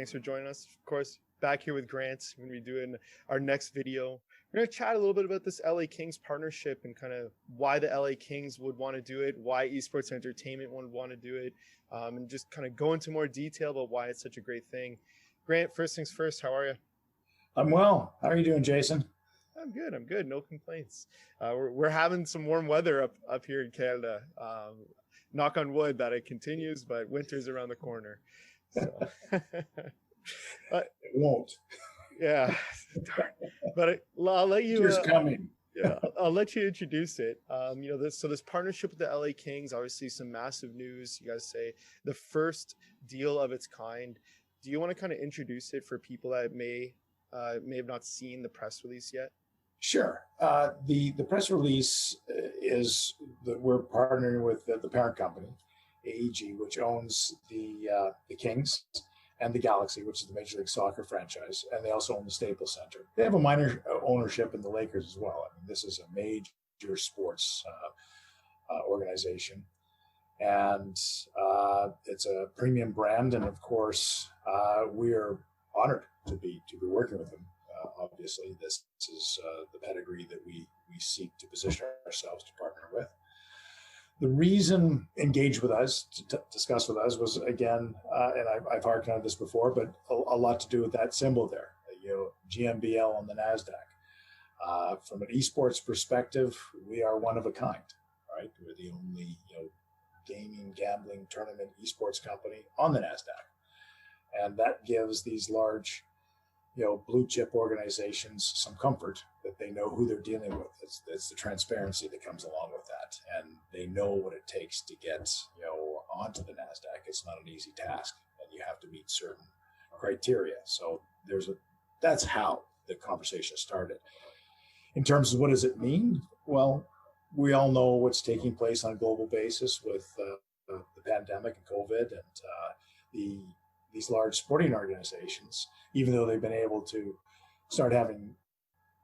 Thanks for joining us. Of course, back here with Grant. We're going to be doing our next video. We're going to chat a little bit about this LAKings partnership and kind of why the LAKings would want to do it, why Esports Entertainment would want to do it, and just kind of go into more detail about why it's such a great thing. Grant, first things first, how are you? I'm well. How are you doing, Jason? I'm good. No complaints. We're having some warm weather up here in Canada. Knock on wood that it continues, but winter's around the corner. So. It won't. Yeah, but I'll let you. It's coming. Yeah, I'll let you introduce it. This partnership with the LAKings, obviously some massive news. You guys say the first deal of its kind. Do you want to kind of introduce it for people that may have not seen the press release yet? Sure. The press release is that we're partnering with the parent company, EEG, which owns the Kings and the Galaxy, which is the Major League Soccer franchise, and they also own the Staples Center. They have a minor ownership in the Lakers as well. I mean, this is a major sports organization, and it's a premium brand. And of course, we are honored to be working with them. Obviously, this is the pedigree that we seek to position ourselves to partner with. The reason engage with us, to discuss with us, was again, and I've harkened on this before, but a lot to do with that symbol there, GMBL on the NASDAQ. From an esports perspective, we are one of a kind, right? We're the only gaming, gambling, tournament esports company on the NASDAQ. And that gives these large blue chip organizations some comfort that they know who they're dealing with. It's the transparency that comes along with that, and they know what it takes to get onto the NASDAQ. It's not an easy task, and you have to meet certain criteria. So that's how the conversation started. In terms of what does it mean? Well, we all know what's taking place on a global basis with the pandemic and COVID and these large sporting organizations, even though they've been able to start having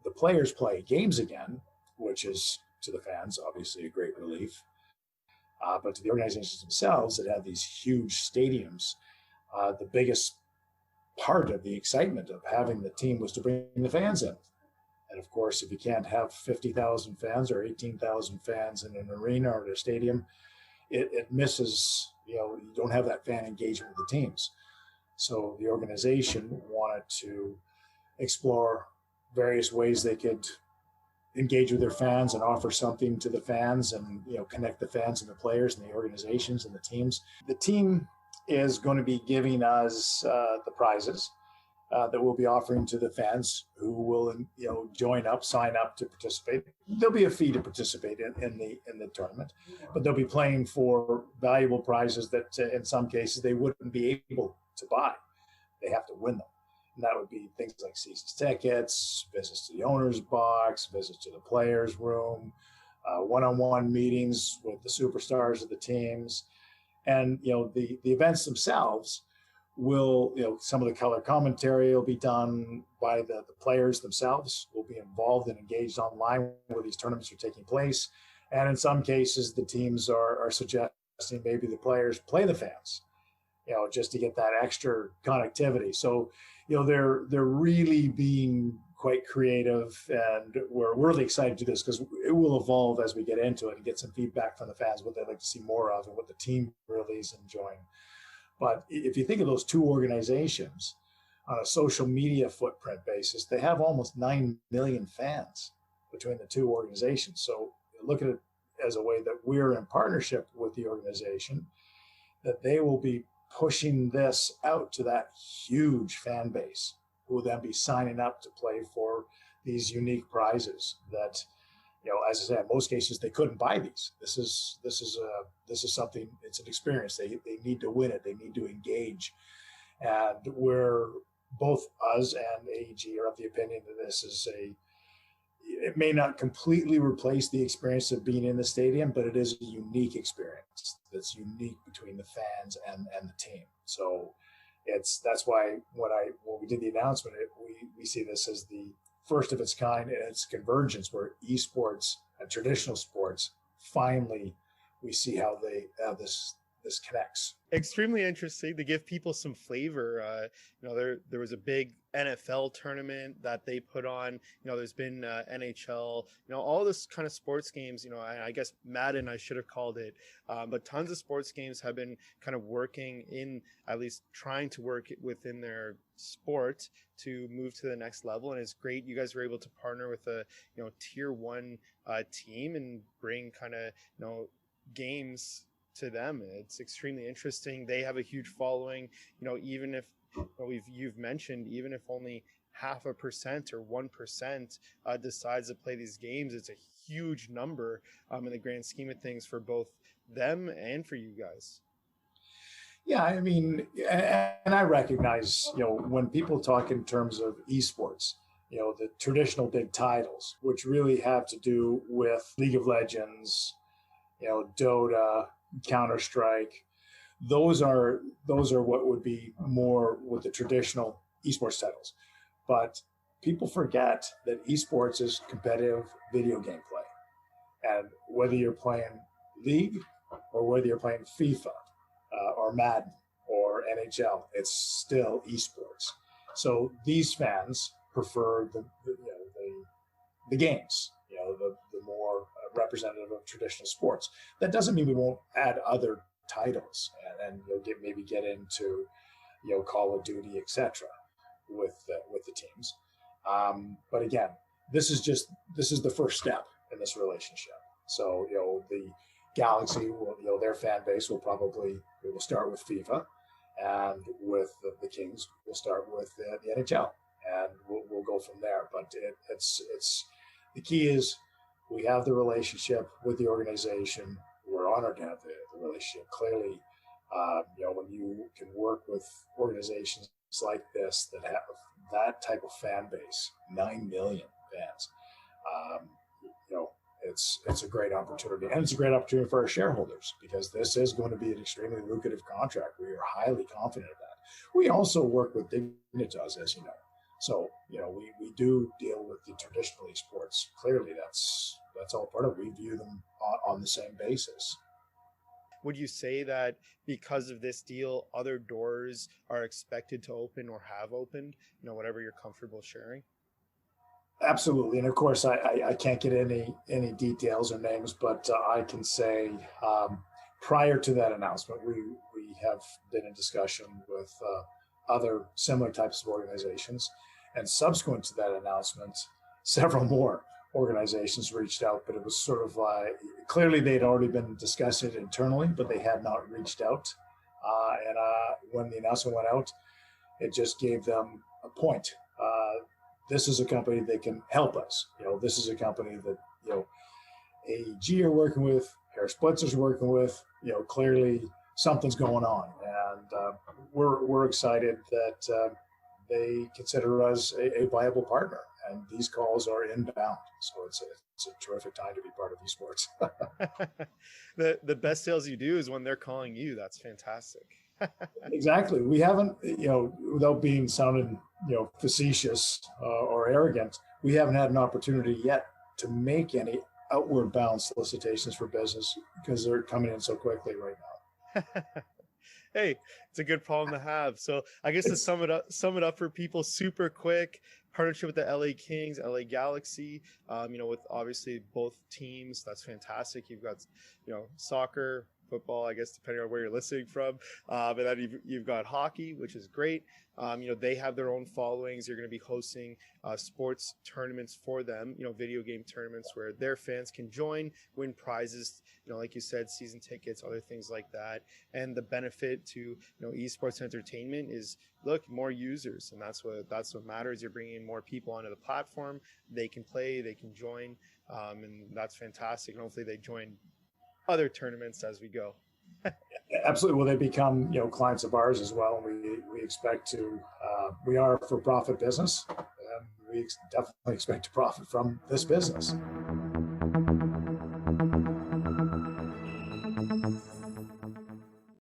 the players play games again, which is to the fans obviously a great relief, but to the organizations themselves that have these huge stadiums, the biggest part of the excitement of having the team was to bring the fans in. And of course, if you can't have 50,000 fans or 18,000 fans in an arena or a stadium, it misses, you don't have that fan engagement with the teams. So the organization wanted to explore various ways they could engage with their fans and offer something to the fans and connect the fans and the players and the organizations and the teams. The team is going to be giving us the prizes that we'll be offering to the fans who will join up, sign up to participate. There'll be a fee to participate in the tournament, but they'll be playing for valuable prizes that in some cases they wouldn't be able to buy. They have to win them. And that would be things like season tickets, visits to the owner's box, visits to the players' room, one-on-one meetings with the superstars of the teams. And, the events themselves will, some of the color commentary will be done by the players themselves, will be involved and engaged online where these tournaments are taking place. And in some cases, the teams are suggesting maybe the players play the fans, just to get that extra connectivity. So, they're really being quite creative, and we're really excited to do this because it will evolve as we get into it and get some feedback from the fans, what they'd like to see more of and what the team really is enjoying. But if you think of those two organizations on a social media footprint basis, they have almost 9 million fans between the two organizations. So look at it as a way that we're in partnership with the organization, that they will be pushing this out to that huge fan base who will then be signing up to play for these unique prizes that, as I said, in most cases they couldn't buy these. This is something, it's an experience. They need to win it. They need to engage. And we're both, us and AEG, are of the opinion that this is it may not completely replace the experience of being in the stadium, but it is a unique experience that's unique between the fans and the team. So that's why when we did the announcement, we see this as the first of its kind in its convergence, where esports and traditional sports finally we see how they have this this connects. Extremely interesting to give people some flavor. There was a big NFL tournament that they put on. There's been NHL. All this kind of sports games. I guess Madden I should have called it, but tons of sports games have been kind of working in, at least trying to work within their sport to move to the next level. And it's great you guys were able to partner with a tier one team and bring kind of games to them. It's extremely interesting. They have a huge following. Even if you've mentioned, even if only 0.5% or 1% decides to play these games, it's a huge number in the grand scheme of things for both them and for you guys. Yeah, I mean, and I recognize, when people talk in terms of esports, the traditional big titles, which really have to do with League of Legends, Dota, Counter-Strike, those are what would be more with the traditional esports titles. But people forget that esports is competitive video game play. And whether you're playing League or whether you're playing FIFA or Madden or NHL, it's still esports. So these fans prefer the games, the more representative of traditional sports. That doesn't mean we won't add other titles and maybe get into Call of Duty, etc. with the teams. But again, this is the first step in this relationship. So the Galaxy will, their fan base will start with FIFA, and with the Kings we'll start with the NHL, and we'll go from there. But it's the key is we have the relationship with the organization. We're honored to have the relationship. Clearly, when you can work with organizations like this that have that type of fan base, 9 million fans, it's a great opportunity, and it's a great opportunity for our shareholders, because this is going to be an extremely lucrative contract. We are highly confident of that. We also work with Dignitas, as you know. So, we do deal with the traditional esports. Clearly, that's all part of it. We view them on the same basis. Would you say that because of this deal, other doors are expected to open or have opened, whatever you're comfortable sharing? Absolutely. And of course, I can't get any details or names, but I can say prior to that announcement, we have been in discussion with other similar types of organizations. And subsequent to that announcement, several more organizations reached out, but it was sort of clearly they'd already been discussing it internally, but they had not reached out. And when the announcement went out, it just gave them a point. This is a company that can help us. This is a company that AEG are working with, Hair Splitzers are working with. Clearly something's going on, and we're excited that they consider us a viable partner. And these calls are inbound, so it's a terrific time to be part of esports. The best sales you do is when they're calling you. That's fantastic. Exactly. We haven't, without being sounded, facetious or arrogant, we haven't had an opportunity yet to make any outward bound solicitations for business because they're coming in so quickly right now. Hey, it's a good problem to have. So I guess to sum it up for people super quick, partnership with the LA Kings, LA Galaxy, with obviously both teams. That's fantastic. You've got, soccer, football, I guess, depending on where you're listening from. But then you've got hockey, which is great. They have their own followings. You're going to be hosting sports tournaments for them, video game tournaments where their fans can join, win prizes, like you said, season tickets, other things like that. And the benefit to, esports entertainment is, look, more users. And that's what matters. You're bringing more people onto the platform. They can play, they can join. And that's fantastic. And hopefully they join other tournaments as we go. Absolutely. Well, they become clients of ours as well. We expect to. We are a for-profit business, and we definitely expect to profit from this business.